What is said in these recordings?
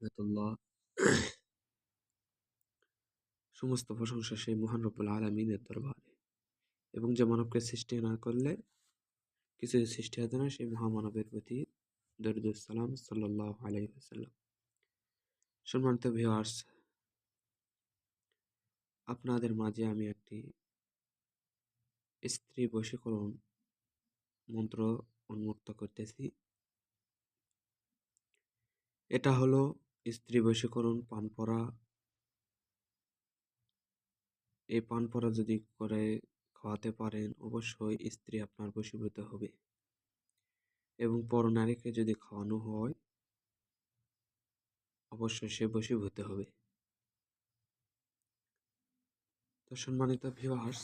রাহমাতুল্লাহ। সমস্ত প্রশংসা সেই মহান রব্বুল আলামিনের দরবারে এবং যে মানবকে সৃষ্টি না করলে কিছুই সৃষ্টি হতো না সেই মহামানবের প্রতি দরুদ ও সালাম সাল্লাল্লাহু আলাইহি ওয়াসাল্লাম। সম্মানিত ভিউয়ার্স, আপনাদের মাঝে আমি একটি স্ত্রী বশীকরণ মন্ত্র উন্মুক্ত করতেছি। এটা হলো স্ত্রী বশীকরণ পানপরা। এই পানপরা যদি করে খাওয়াতে পারেন অবশ্যই স্ত্রী আপনার বশীভূত হবে এবং পরনারীকে যদি খাওয়ানো হয় অবশ্যই সে বশীভূত হবে। তো সম্মানিত ভিউয়ার্স,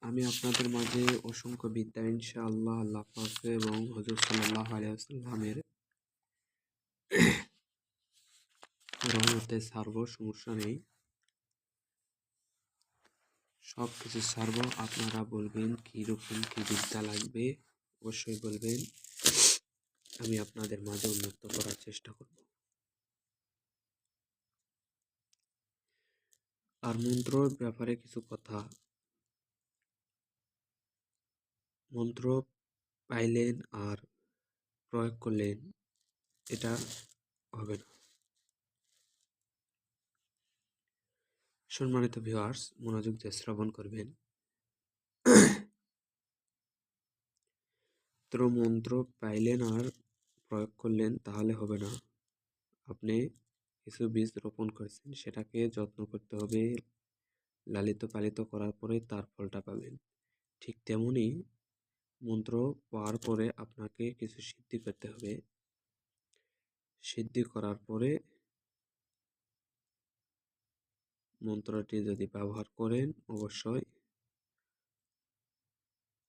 আমি আপনাদের মাঝে অসংখ্য বিদ্যা ইনশাআল্লাহ আল্লাহ পাক এবং হুজুর সাল্লাল্লাহু আলাইহি ওয়াসাল্লামের রহমতে ছাড়বো, সমস্যা নেই। সব কিছু ছাড়বো, আপনারা বলবেন কীরকম কী বিদ্যা লাগবে অবশ্যই বলবেন, আমি আপনাদের মাঝে উন্মুক্ত করার চেষ্টা করব। আর মন্ত্রর ব্যাপারে কিছু কথা। মন্ত্র পাইলেন আর প্রয়োগ করলেন এটা হবে না। সম্মানিত ভিউয়ার্স, মনোযোগ দিয়ে শ্রবণ করবেন। তো মন্ত্র পাইলেন আর প্রয়োগ করলেন তাহলে হবে না। আপনি কিছু বীজ রোপণ করেছেন, সেটাকে যত্ন করতে হবে, লালিত পালিত করার পরে তার ফলটা পাবেন। ঠিক তেমনি মন্ত্র পাওয়ার পরে আপনাকে কিছু সিদ্ধি করতে হবে। সিদ্ধি করার পরে মন্ত্রটি যদি ব্যবহার করেন অবশ্যই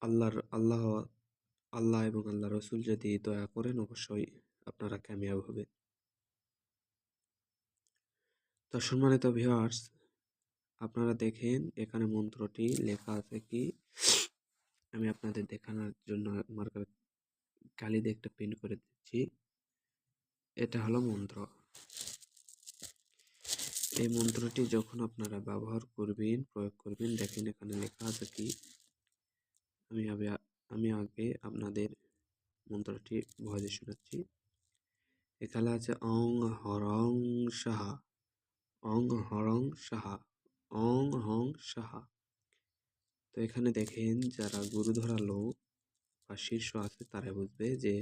আল্লাহ এবং আল্লাহ রসুল যদি দয়া করেন অবশ্যই আপনারা কামিয়াব হবে। তো সম্মানিত ভিউয়ার্স, আপনারা দেখেন এখানে মন্ত্রটি লেখা আছে কি, আমি আপনাদের দেখানোর জন্য মার্কার কালি দিয়ে একটা প্রিন্ট করে দিচ্ছি। এটা হলো মন্ত্র। এই মন্ত্রটি যখন আপনারা ব্যবহার করবেন, প্রয়োগ করবেন, দেখেন এখানে লেখা আছে কি, আমি আগে আপনাদের মন্ত্রটি ভয়েসে শোনাচ্ছি। এখানে আছে অং হরং সাহা, অং হরং সাহা, অং হং সাহা। তো এখানে দেখেন যারা গুরুধরা লোক বা শীর্ষ আছে তারা বুঝবে যে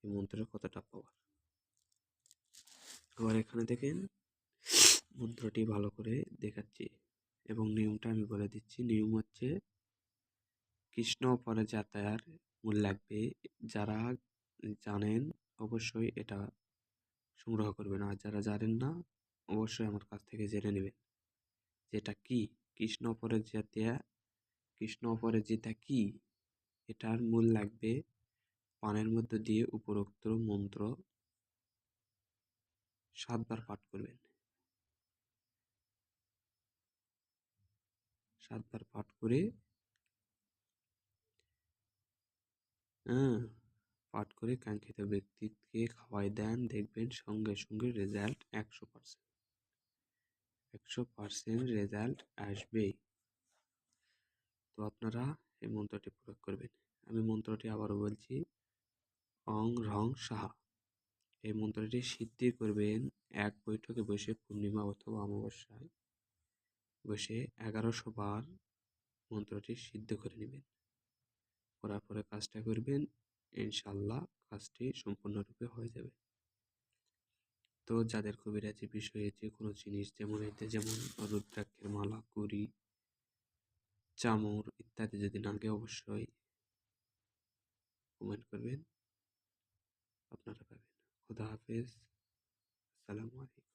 এই মন্ত্রের কতটা পাওয়ার। আবার এখানে দেখেন মন্ত্রটি ভালো করে দেখাচ্ছি এবং নিয়মটা আমি বলে দিচ্ছি। নিয়ম হচ্ছে কৃষ্ণ পরে যাতায়ার মূল লাগবে। যারা জানেন অবশ্যই এটা সংগ্রহ করবেন, আর যারা জানেন না অবশ্যই আমার কাছ থেকে জেনে নেবেন যেটা কি। কৃষ্ণ পরে জাতিয়া, কৃষ্ণ পরে যেটা কি, এটার মূল লাগবে পানের মধ্যে দিয়ে উপরোক্ত মন্ত্র 7 বার পাঠ করবেন। 7 বার পাঠ করে পাঠ করে কাঙ্ক্ষিত ব্যক্তিকে খাওয়াই দেন, দেখবেন সঙ্গে সঙ্গে রেজাল্ট 100%। 100% রেজাল্ট আসবেই। তো আপনারা এই মন্ত্রটি প্রয়োগ করবেন। আমি মন্ত্রটি আবারও বলছি, অং রং সাহা। এই মন্ত্রটি সিদ্ধি করবেন এক বৈঠকে বসে, পূর্ণিমা অথবা অমাবস্যায় বসে 1100 বার মন্ত্রটি সিদ্ধ করে নেবেন। করার পরে কাজটা করবেন, ইনশাল্লাহ কাজটি সম্পূর্ণরূপে হয়ে যাবে। তো যাদের কবিরাজি বিষয়ে যে কোনো জিনিস, যেমন রুদ্রাক্ষের মালা, কুড়ি, চামর ইত্যাদি যদি লাগে অবশ্যই কমেন্ট করবেন, আপনারা পাবেন। খুদা হাফেজ, আসসালামু আলাইকুম।